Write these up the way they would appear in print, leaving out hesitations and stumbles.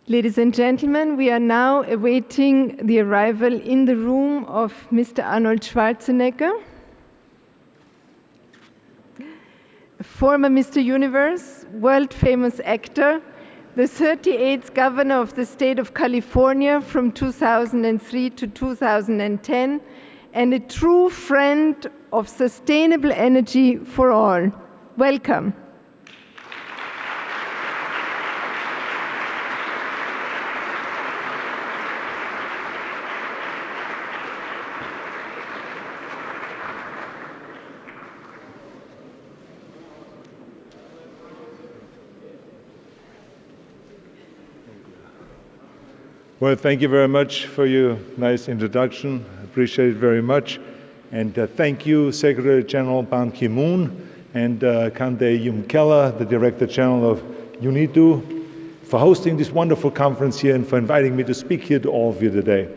Ladies and gentlemen, we are now awaiting the arrival in the room of Mr. Arnold Schwarzenegger, former Mr. Universe, world-famous actor, the 38th governor of the state of California from 2003 to 2010, and a true friend of sustainable energy for all. Welcome. Well, thank you very much for your nice introduction. I appreciate it very much. And thank you, Secretary General Ban Ki-moon and Kande Yum-Keller, the Director General of UNIDO, for hosting this wonderful conference here and for inviting me to speak here to all of you today.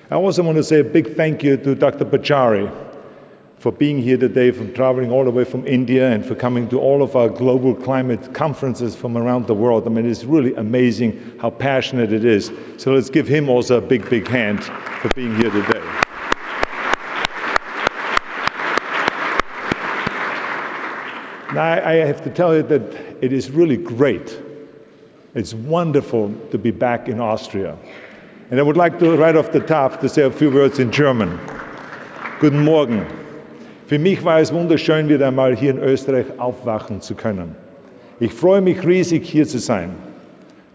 I also want to say a big thank you to Dr. Pachauri for being here today, from traveling all the way from India and for coming to all of our global climate conferences from around the world. I mean, it's really amazing how passionate it is. So let's give him also a big, big hand for being here today. Now, I have to tell you that it is really great. It's wonderful to be back in Austria. And I would like to, right off the top, to say a few words in German. Guten Morgen. Für mich war es wunderschön, wieder einmal hier in Österreich aufwachen zu können. Ich freue mich riesig, hier zu sein.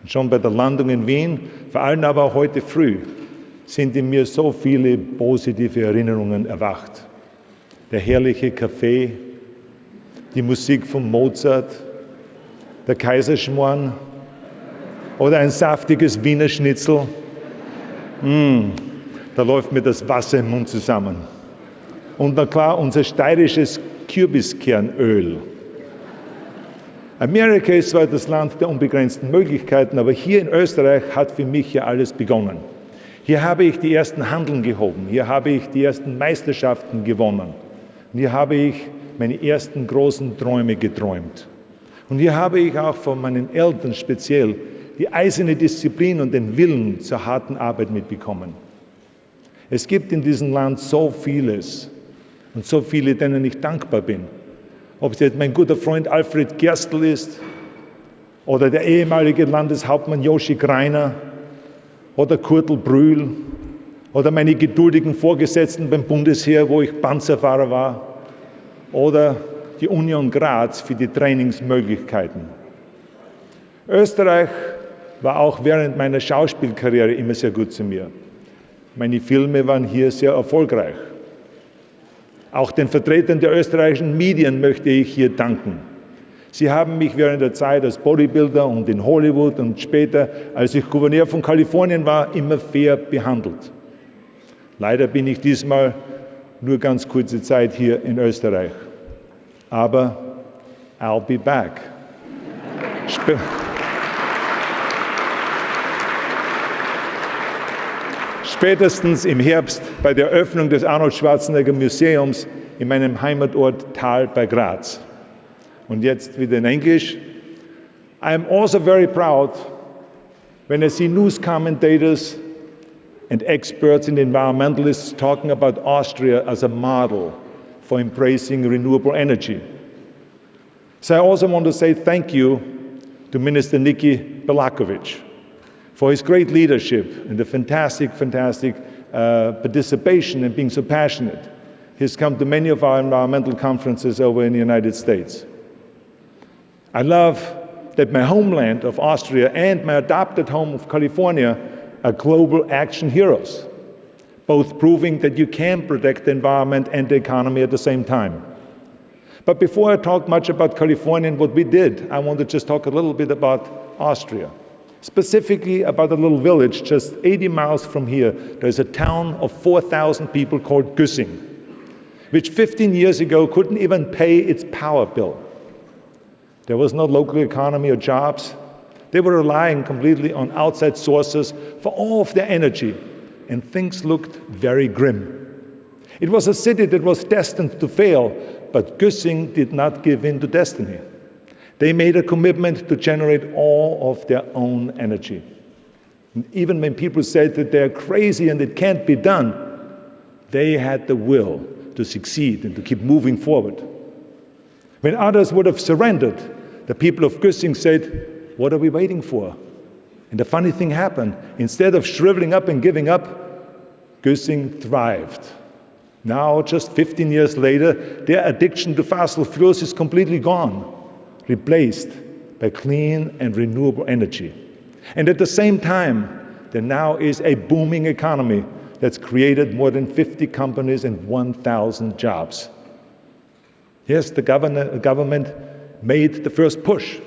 Schon bei der Landung in Wien, vor allem aber auch heute früh, sind in mir so viele positive Erinnerungen erwacht. Der herrliche Kaffee, die Musik von Mozart, der Kaiserschmarrn oder ein saftiges Wiener Schnitzel. Da läuft mir das Wasser im Mund zusammen. Und na klar, unser steirisches Kürbiskernöl. Amerika ist zwar das Land der unbegrenzten Möglichkeiten, aber hier in Österreich hat für mich ja alles begonnen. Hier habe ich die ersten Handeln gehoben, hier habe ich die ersten Meisterschaften gewonnen. Und hier habe ich meine ersten großen Träume geträumt. Und hier habe ich auch von meinen Eltern speziell die eiserne Disziplin und den Willen zur harten Arbeit mitbekommen. Es gibt in diesem Land so vieles und so viele, denen ich dankbar bin. Ob es jetzt mein guter Freund Alfred Gerstl ist oder der ehemalige Landeshauptmann Joshi Greiner oder Kurtl Brühl oder meine geduldigen Vorgesetzten beim Bundesheer, wo ich Panzerfahrer war, oder die Union Graz für die Trainingsmöglichkeiten. Österreich war auch während meiner Schauspielkarriere immer sehr gut zu mir. Meine Filme waren hier sehr erfolgreich. Auch den Vertretern der österreichischen Medien möchte ich hier danken. Sie haben mich während der Zeit als Bodybuilder und in Hollywood und später, als ich Gouverneur von Kalifornien war, immer fair behandelt. Leider bin ich diesmal nur ganz kurze Zeit hier in Österreich. Aber I'll be back. Spätestens im Herbst bei der Eröffnung des Arnold Schwarzenegger Museums in meinem Heimatort Thal bei Graz. Und jetzt wieder in Englisch. I am also very proud when I see news commentators and experts and environmentalists talking about Austria as a model for embracing renewable energy. So I also want to say thank you to Minister Niki Belakovic for his great leadership and the fantastic participation and being so passionate. He's come to many of our environmental conferences over in the United States. I love that my homeland of Austria and my adopted home of California are global action heroes, both proving that you can protect the environment and the economy at the same time. But before I talk much about California and what we did, I want to just talk a little bit about Austria. Specifically about a little village just 80 miles from here. There's a town of 4,000 people called Güssing, which 15 years ago couldn't even pay its power bill. There was no local economy or jobs. They were relying completely on outside sources for all of their energy, and things looked very grim. It was a city that was destined to fail, but Güssing did not give in to destiny. They made a commitment to generate all of their own energy. And even when people said that they're crazy and it can't be done, they had the will to succeed and to keep moving forward. When others would have surrendered, the people of Güssing said, what are we waiting for? And the funny thing happened. Instead of shriveling up and giving up, Güssing thrived. Now, just 15 years later, their addiction to fossil fuels is completely gone, replaced by clean and renewable energy. And at the same time, there now is a booming economy that's created more than 50 companies and 1,000 jobs. Yes, the government made the first push,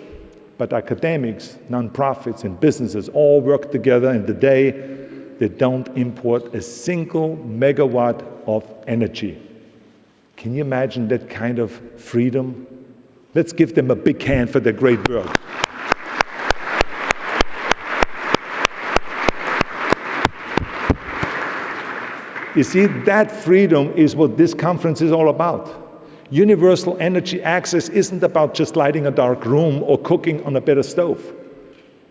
but academics, nonprofits, and businesses all work together, and today they don't import a single megawatt of energy. Can you imagine that kind of freedom? Let's give them a big hand for their great work. You see, that freedom is what this conference is all about. Universal energy access isn't about just lighting a dark room or cooking on a better stove.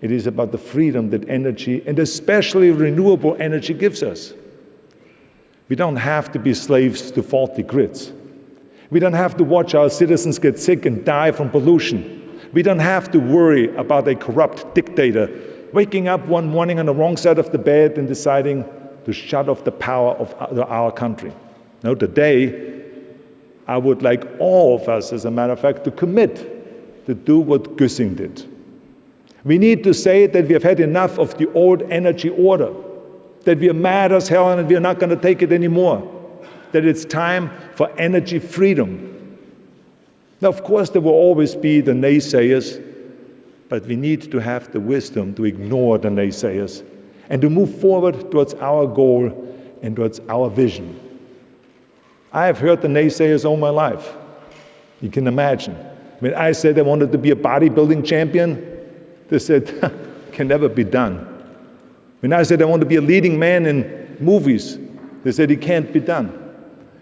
It is about the freedom that energy, and especially renewable energy, gives us. We don't have to be slaves to faulty grids. We don't have to watch our citizens get sick and die from pollution. We don't have to worry about a corrupt dictator waking up one morning on the wrong side of the bed and deciding to shut off the power of our country. No, today, I would like all of us, as a matter of fact, to commit to do what Güssing did. We need to say that we have had enough of the old energy order, that we are mad as hell and we are not going to take it anymore, that it's time for energy freedom. Now, of course, there will always be the naysayers, but we need to have the wisdom to ignore the naysayers and to move forward towards our goal and towards our vision. I have heard the naysayers all my life. You can imagine. When I said I wanted to be a bodybuilding champion, they said, can never be done. When I said I want to be a leading man in movies, they said it can't be done.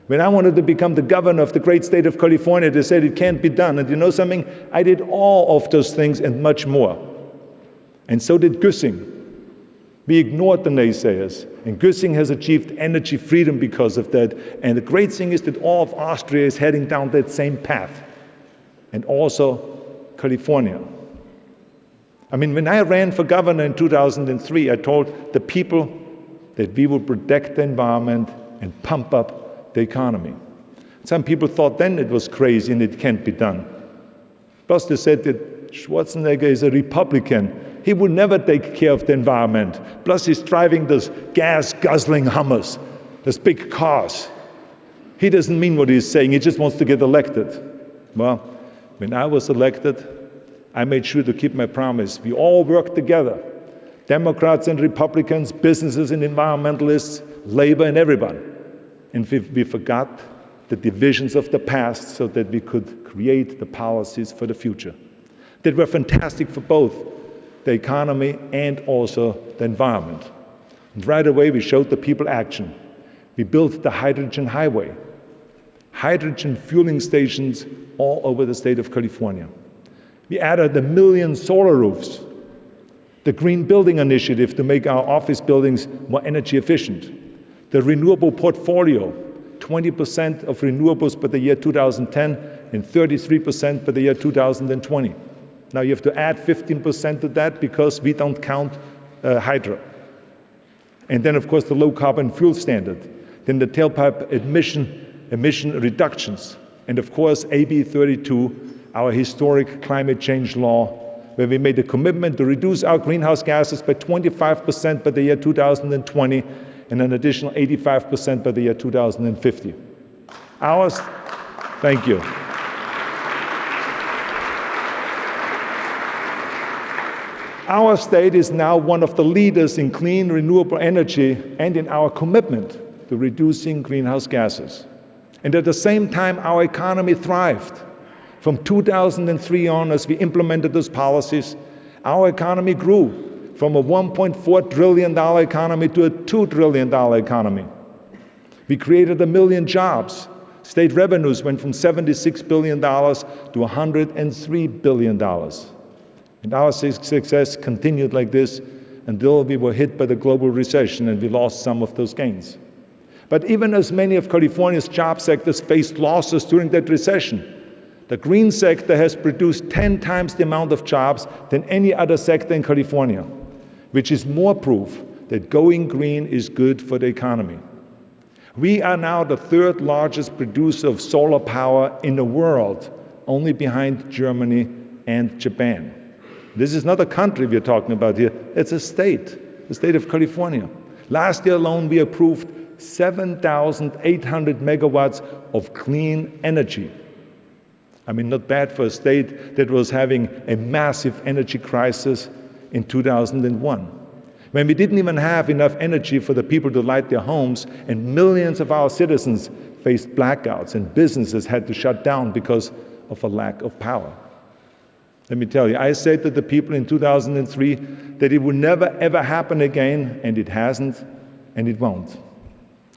When I wanted to become the governor of the great state of California, they said it can't be done. And you know something? I did all of those things and much more. And so did Güssing. We ignored the naysayers, and Güssing has achieved energy freedom because of that. And the great thing is that all of Austria is heading down that same path, and also California. I mean, when I ran for governor in 2003, I told the people that we would protect the environment and pump up the economy. Some people thought then it was crazy and it can't be done. Plus they said that Schwarzenegger is a Republican. He would never take care of the environment. Plus he's driving those gas-guzzling Hummers, those big cars. He doesn't mean what he's saying, he just wants to get elected. Well, when I was elected, I made sure to keep my promise. We all worked together, Democrats and Republicans, businesses and environmentalists, labor and everyone. And we forgot the divisions of the past so that we could create the policies for the future that were fantastic for both the economy and also the environment. And right away, we showed the people action. We built the hydrogen highway, hydrogen fueling stations all over the state of California. We added 1 million solar roofs, the Green Building Initiative to make our office buildings more energy efficient, the renewable portfolio, 20% of renewables by the year 2010 and 33% by the year 2020. Now you have to add 15% to that because we don't count hydro. And then, of course, the low carbon fuel standard, then the tailpipe emission reductions, and of course, AB 32, our historic climate change law, where we made a commitment to reduce our greenhouse gases by 25% by the year 2020 and an additional 85% by the year 2050. Thank you. Our state is now one of the leaders in clean, renewable energy and in our commitment to reducing greenhouse gases. And at the same time, our economy thrived. From 2003 on, as we implemented those policies, our economy grew from a $1.4 trillion economy to a $2 trillion economy. We created 1 million jobs. State revenues went from $76 billion to $103 billion. And our success continued like this until we were hit by the global recession and we lost some of those gains. But even as many of California's job sectors faced losses during that recession, the green sector has produced 10 times the amount of jobs than any other sector in California, which is more proof that going green is good for the economy. We are now the third largest producer of solar power in the world, only behind Germany and Japan. This is not a country we're talking about here, it's a state, the state of California. Last year alone, we approved 7,800 megawatts of clean energy. I mean, not bad for a state that was having a massive energy crisis in 2001. When we didn't even have enough energy for the people to light their homes, and millions of our citizens faced blackouts and businesses had to shut down because of a lack of power. Let me tell you, I said to the people in 2003 that it would never ever happen again, and it hasn't, and it won't.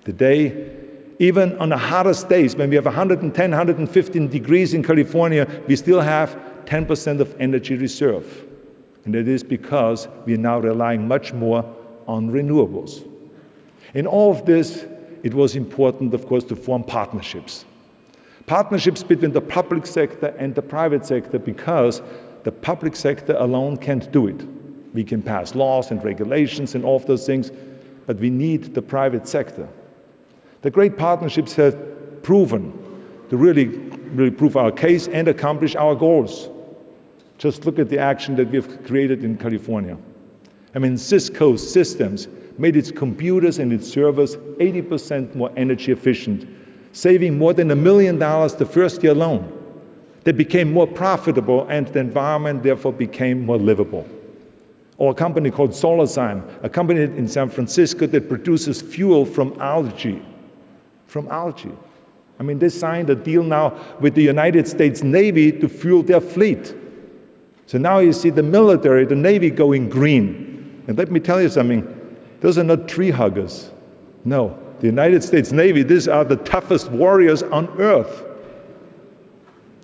Today, even on the hottest days, when we have 110, 115 degrees in California, we still have 10% of energy reserve. And that is because we are now relying much more on renewables. In all of this, it was important, of course, to form partnerships. Partnerships between the public sector and the private sector, because the public sector alone can't do it. We can pass laws and regulations and all of those things, but we need the private sector. The great partnerships have proven to really prove our case and accomplish our goals. Just look at the action that we've created in California. I mean, Cisco Systems made its computers and its servers 80% more energy efficient, saving more than $1 million the first year alone. They became more profitable, and the environment therefore became more livable. Or a company called SolarZyme, a company in San Francisco that produces fuel from algae. I mean, they signed a deal now with the United States Navy to fuel their fleet. So now you see the military, the Navy going green. And let me tell you something, those are not tree huggers. No, the United States Navy, these are the toughest warriors on earth.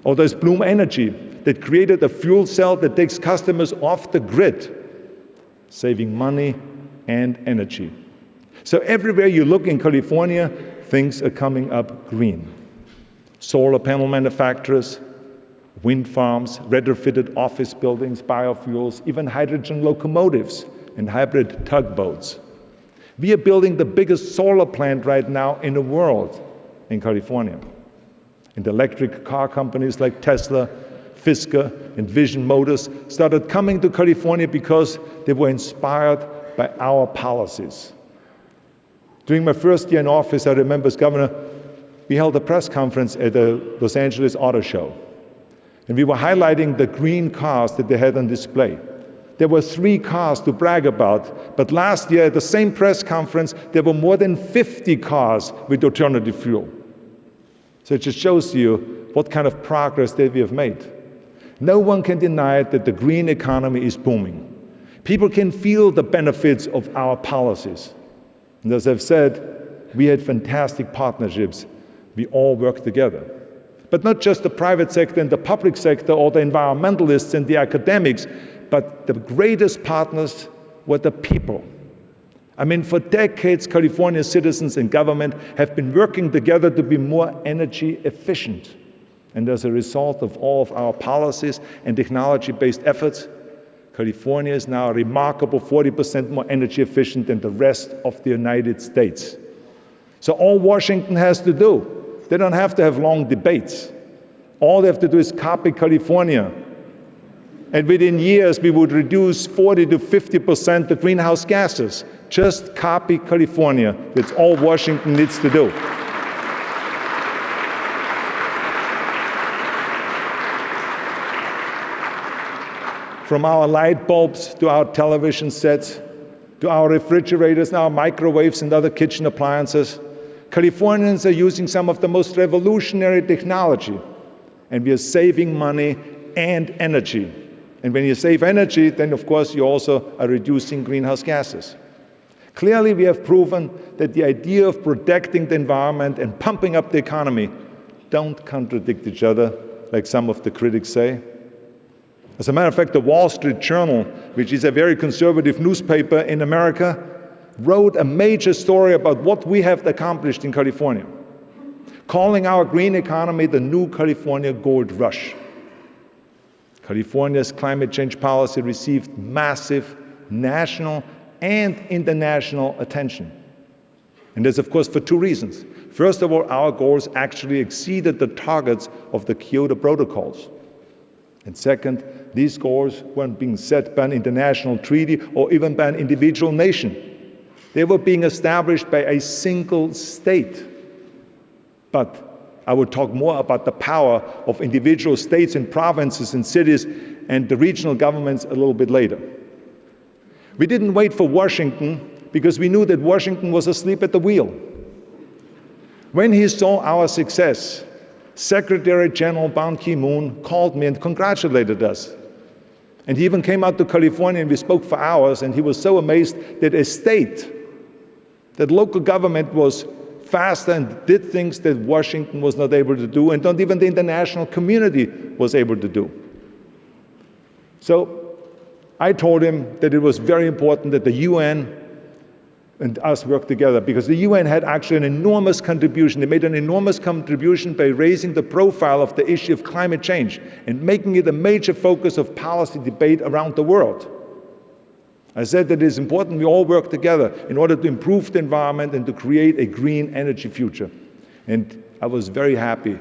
Or there's Bloom Energy that created a fuel cell that takes customers off the grid, saving money and energy. So everywhere you look in California, things are coming up green. Solar panel manufacturers, wind farms, retrofitted office buildings, biofuels, even hydrogen locomotives and hybrid tugboats. We are building the biggest solar plant right now in the world in California. And electric car companies like Tesla, Fisker, and Vision Motors started coming to California because they were inspired by our policies. During my first year in office, I remember as governor, we held a press conference at the Los Angeles Auto Show. And we were highlighting the green cars that they had on display. There were 3 cars to brag about, but last year at the same press conference, there were more than 50 cars with alternative fuel. So it just shows you what kind of progress that we have made. No one can deny that the green economy is booming. People can feel the benefits of our policies. And as I've said, we had fantastic partnerships. We all work together. But not just the private sector and the public sector or the environmentalists and the academics, but the greatest partners were the people. I mean, for decades, California citizens and government have been working together to be more energy efficient. And as a result of all of our policies and technology-based efforts, California is now a remarkable 40% more energy efficient than the rest of the United States. So all Washington has to do, they don't have to have long debates. All they have to do is copy California. And within years, we would reduce 40 to 50% the greenhouse gases. Just copy California. That's all Washington needs to do. From our light bulbs to our television sets, to our refrigerators and our microwaves and other kitchen appliances, Californians are using some of the most revolutionary technology, and we are saving money and energy. And when you save energy, then of course you also are reducing greenhouse gases. Clearly, we have proven that the idea of protecting the environment and pumping up the economy don't contradict each other, like some of the critics say. As a matter of fact, the Wall Street Journal, which is a very conservative newspaper in America, wrote a major story about what we have accomplished in California, calling our green economy the new California gold rush. California's climate change policy received massive national and international attention. And that's, of course, for two reasons. First of all, our goals actually exceeded the targets of the Kyoto protocols. And second, these goals weren't being set by an international treaty or even by an individual nation. They were being established by a single state. But I will talk more about the power of individual states and provinces and cities and the regional governments a little bit later. We didn't wait for Washington because we knew that Washington was asleep at the wheel. When he saw our success, Secretary General Ban Ki-moon called me and congratulated us. And he even came out to California and we spoke for hours, and he was so amazed that a state, that local government was faster and did things that Washington was not able to do, and not even the international community was able to do. So I told him that it was very important that the UN and us work together, because the UN had actually an enormous contribution. They made an enormous contribution by raising the profile of the issue of climate change and making it a major focus of policy debate around the world. I said that it is important we all work together in order to improve the environment and to create a green energy future. And I was very happy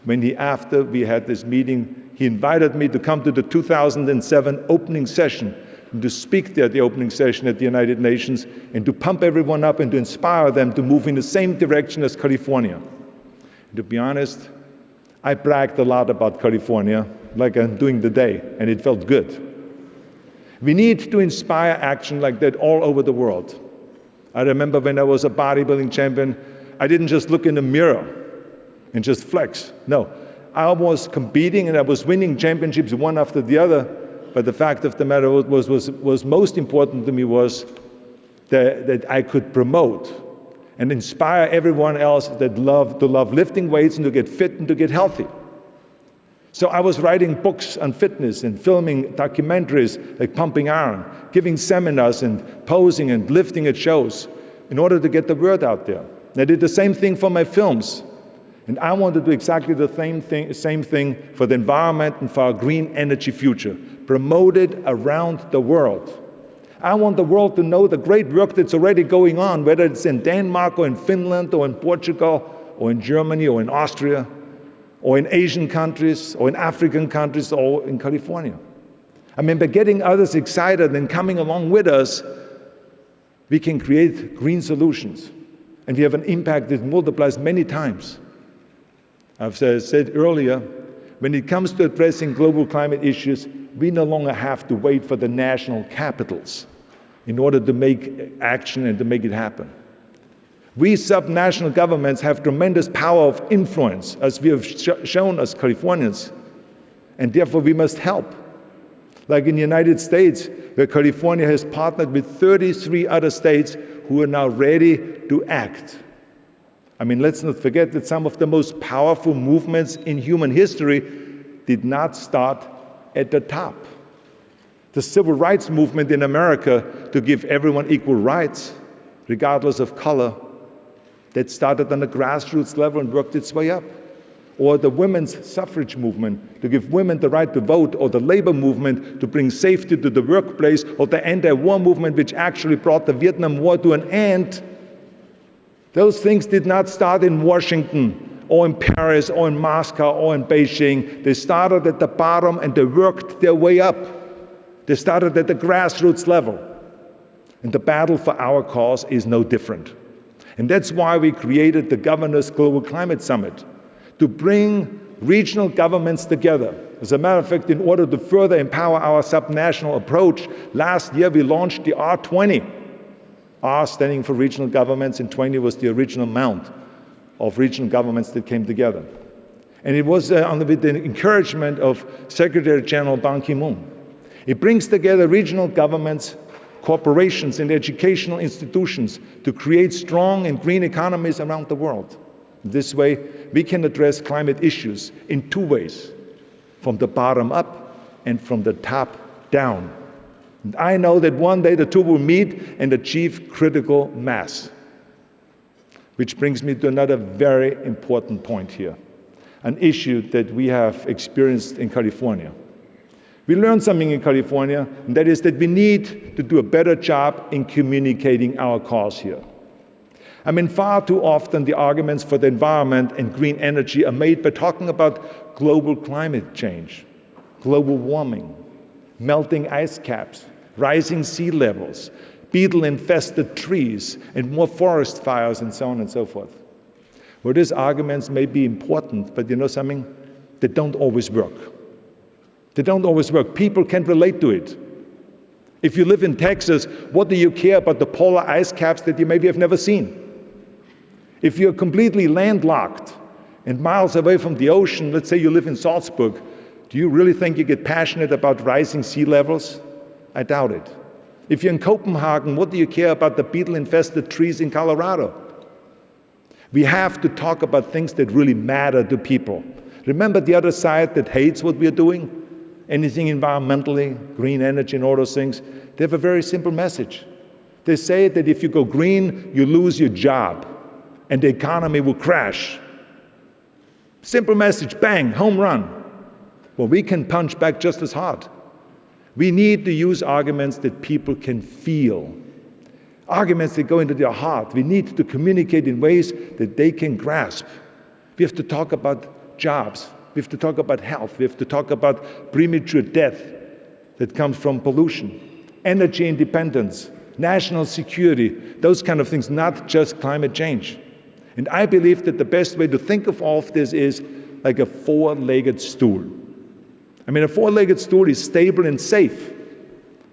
when after we had this meeting, he invited me to come to the 2007 opening session, and to speak there at the opening session at the United Nations, and to pump everyone up and to inspire them to move in the same direction as California. And to be honest, I bragged a lot about California, like I'm doing today, and it felt good. We need to inspire action like that all over the world. I remember when I was a bodybuilding champion, I didn't just look in the mirror and just flex. No, I was competing and I was winning championships one after the other. But the fact of the matter was most important to me was that I could promote and inspire everyone else that loved to love lifting weights and to get fit and to get healthy. So I was writing books on fitness and filming documentaries like Pumping Iron, giving seminars and posing and lifting at shows in order to get the word out there. And I did the same thing for my films. And I want to do exactly the same thing for the environment and for our green energy future, promoted around the world. I want the world to know the great work that's already going on, whether it's in Denmark or in Finland or in Portugal or in Germany or in Austria or in Asian countries or in African countries or in California. I mean, by getting others excited and coming along with us, we can create green solutions. And we have an impact that multiplies many times. I've said earlier, when it comes to addressing global climate issues, we no longer have to wait for the national capitals in order to make action and to make it happen. We subnational governments have tremendous power of influence, as we have shown as Californians, and therefore we must help. Like in the United States, where California has partnered with 33 other states who are now ready to act. I mean, let's not forget that some of the most powerful movements in human history did not start at the top. The civil rights movement in America to give everyone equal rights, regardless of color, that started on a grassroots level and worked its way up. Or the women's suffrage movement to give women the right to vote, or the labor movement to bring safety to the workplace, or the anti-war movement which actually brought the Vietnam War to an end. Those things did not start in Washington or in Paris or in Moscow or in Beijing. They started at the bottom and they worked their way up. They started at the grassroots level. And the battle for our cause is no different. And that's why we created the Governors Global Climate Summit, to bring regional governments together. As a matter of fact, in order to further empower our subnational approach, last year we launched the R20. R standing for regional governments, and 20 was the original amount of regional governments that came together. And it was with the encouragement of Secretary General Ban Ki-moon. It brings together regional governments, corporations, and educational institutions to create strong and green economies around the world. This way, we can address climate issues in two ways, from the bottom up and from the top down. And I know that one day the two will meet and achieve critical mass. Which brings me to another very important point here, an issue that we have experienced in California. We learned something in California, and that is that we need to do a better job in communicating our cause here. I mean, far too often the arguments for the environment and green energy are made by talking about global climate change, global warming, melting ice caps, rising sea levels, beetle-infested trees, and more forest fires, and so on and so forth. Well, these arguments may be important, but you know something? They don't always work. They don't always work. People can't relate to it. If you live in Texas, what do you care about the polar ice caps that you maybe have never seen? If you're completely landlocked and miles away from the ocean, let's say you live in Salzburg, do you really think you get passionate about rising sea levels? I doubt it. If you're in Copenhagen, what do you care about the beetle-infested trees in Colorado? We have to talk about things that really matter to people. Remember the other side that hates what we're doing? Anything environmentally, green energy and all those things? They have a very simple message. They say that if you go green, you lose your job and the economy will crash. Simple message, bang, home run. Well, we can punch back just as hard. We need to use arguments that people can feel, arguments that go into their heart. We need to communicate in ways that they can grasp. We have to talk about jobs. We have to talk about health. We have to talk about premature death that comes from pollution, energy independence, national security, those kind of things, not just climate change. And I believe that the best way to think of all of this is like a four-legged stool. I mean, a four-legged stool is stable and safe,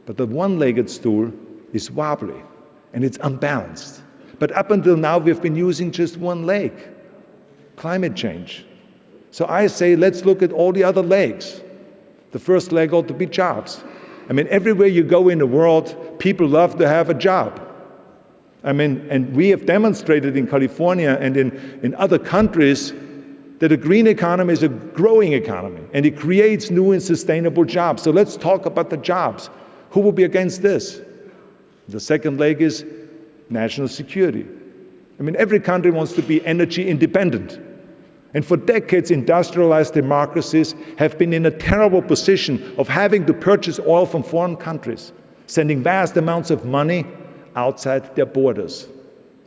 but the one-legged stool is wobbly and it's unbalanced. But up until now, we've been using just one leg, climate change. So I say, let's look at all the other legs. The first leg ought to be jobs. I mean, everywhere you go in the world, people love to have a job. I mean, and we have demonstrated in California and in other countries that a green economy is a growing economy, and it creates new and sustainable jobs. So let's talk about the jobs. Who will be against this? The second leg is national security. I mean, every country wants to be energy independent. And for decades, industrialized democracies have been in a terrible position of having to purchase oil from foreign countries, sending vast amounts of money outside their borders.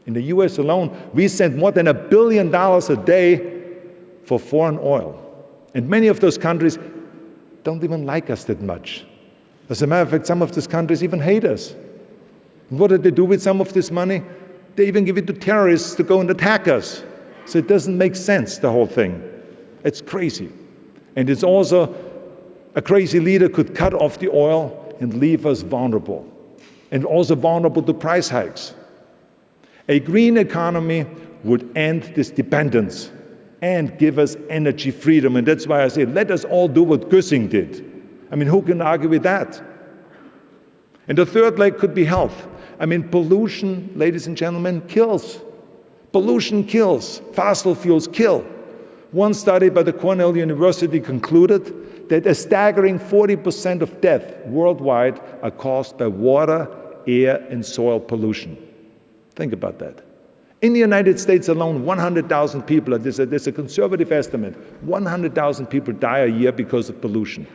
In the US alone, we send more than $1 billion a day for foreign oil. And many of those countries don't even like us that much. As a matter of fact, some of those countries even hate us. And what do they do with some of this money? They even give it to terrorists to go and attack us. So it doesn't make sense, the whole thing. It's crazy. And it's also, a crazy leader could cut off the oil and leave us vulnerable. And also vulnerable to price hikes. A green economy would end this dependence and give us energy freedom. And that's why I say, let us all do what Gössing did. I mean, who can argue with that? And the third leg could be health. I mean, pollution, ladies and gentlemen, kills. Pollution kills. Fossil fuels kill. One study by the Cornell University concluded that a staggering 40% of death worldwide are caused by water, air, and soil pollution. Think about that. In the United States alone, 100,000 people, there's a conservative estimate, 100,000 people die a year because of pollution.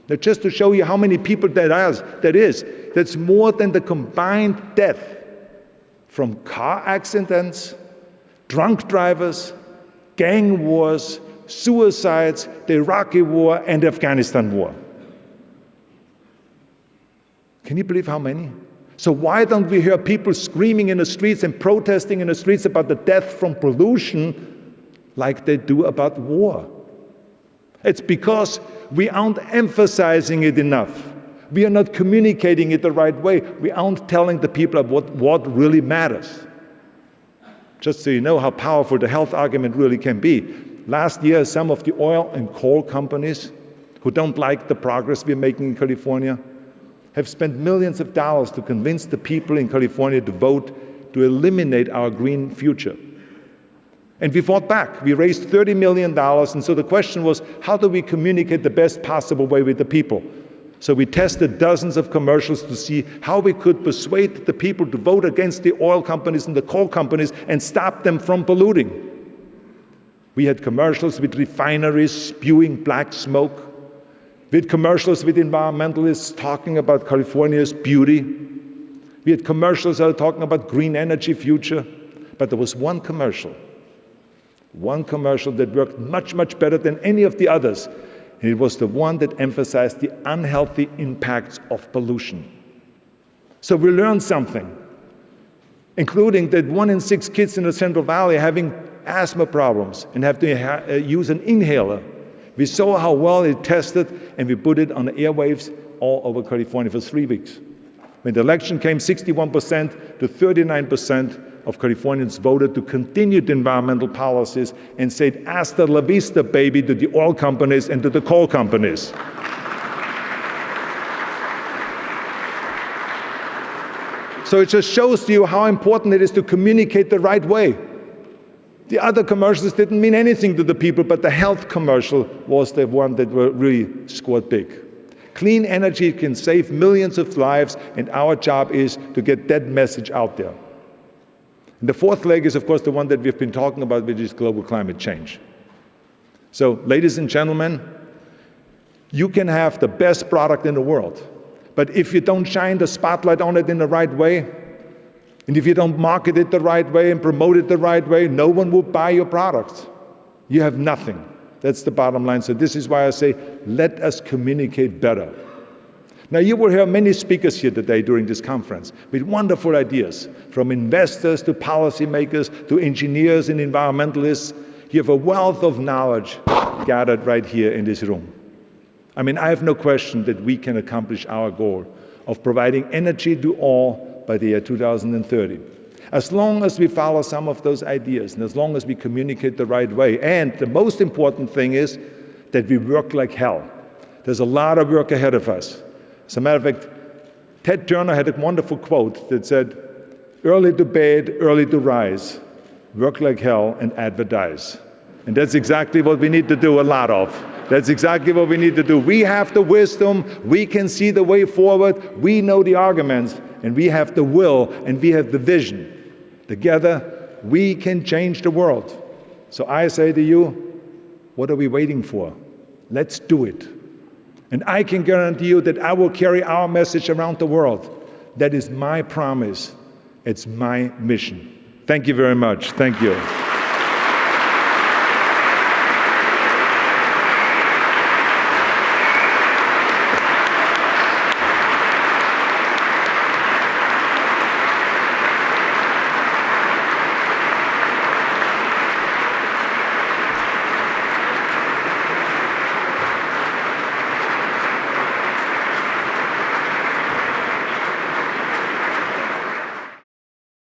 Now, just to show you how many people that's more than the combined death from car accidents, drunk drivers, gang wars, suicides, the Iraqi war, and the Afghanistan war. Can you believe how many? So why don't we hear people screaming in the streets and protesting in the streets about the death from pollution like they do about war? It's because we aren't emphasizing it enough. We are not communicating it the right way. We aren't telling the people what really matters. Just so you know how powerful the health argument really can be. Last year, some of the oil and coal companies who don't like the progress we're making in California have spent millions of dollars to convince the people in California to vote to eliminate our green future. And we fought back. We raised $30 million, and so the question was, how do we communicate the best possible way with the people? So we tested dozens of commercials to see how we could persuade the people to vote against the oil companies and the coal companies and stop them from polluting. We had commercials with refineries spewing black smoke. We had commercials with environmentalists talking about California's beauty. We had commercials that were talking about green energy future. But there was one commercial that worked much, much better than any of the others. And it was the one that emphasized the unhealthy impacts of pollution. So we learned something, including that 1 in 6 kids in the Central Valley are having asthma problems and have to use an inhaler. We saw how well it tested, and we put it on the airwaves all over California for 3 weeks. When the election came, 61% to 39% of Californians voted to continue the environmental policies and said, hasta la vista, baby, to the oil companies and to the coal companies. So it just shows to you how important it is to communicate the right way. The other commercials didn't mean anything to the people, but the health commercial was the one that really scored big. Clean energy can save millions of lives, and our job is to get that message out there. And the fourth leg is, of course, the one that we've been talking about, which is global climate change. So, ladies and gentlemen, you can have the best product in the world, but if you don't shine the spotlight on it in the right way, and if you don't market it the right way and promote it the right way, no one will buy your products. You have nothing. That's the bottom line. So this is why I say, let us communicate better. Now, you will hear many speakers here today during this conference with wonderful ideas, from investors to policymakers to engineers and environmentalists. You have a wealth of knowledge gathered right here in this room. I mean, I have no question that we can accomplish our goal of providing energy to all by the year 2030. As long as we follow some of those ideas and as long as we communicate the right way. And the most important thing is that we work like hell. There's a lot of work ahead of us. As a matter of fact, Ted Turner had a wonderful quote that said, early to bed, early to rise, work like hell and advertise. And that's exactly what we need to do a lot of. That's exactly what we need to do. We have the wisdom, we can see the way forward, we know the arguments, and we have the will, and we have the vision. Together, we can change the world. So I say to you, what are we waiting for? Let's do it. And I can guarantee you that I will carry our message around the world. That is my promise. It's my mission. Thank you very much. Thank you.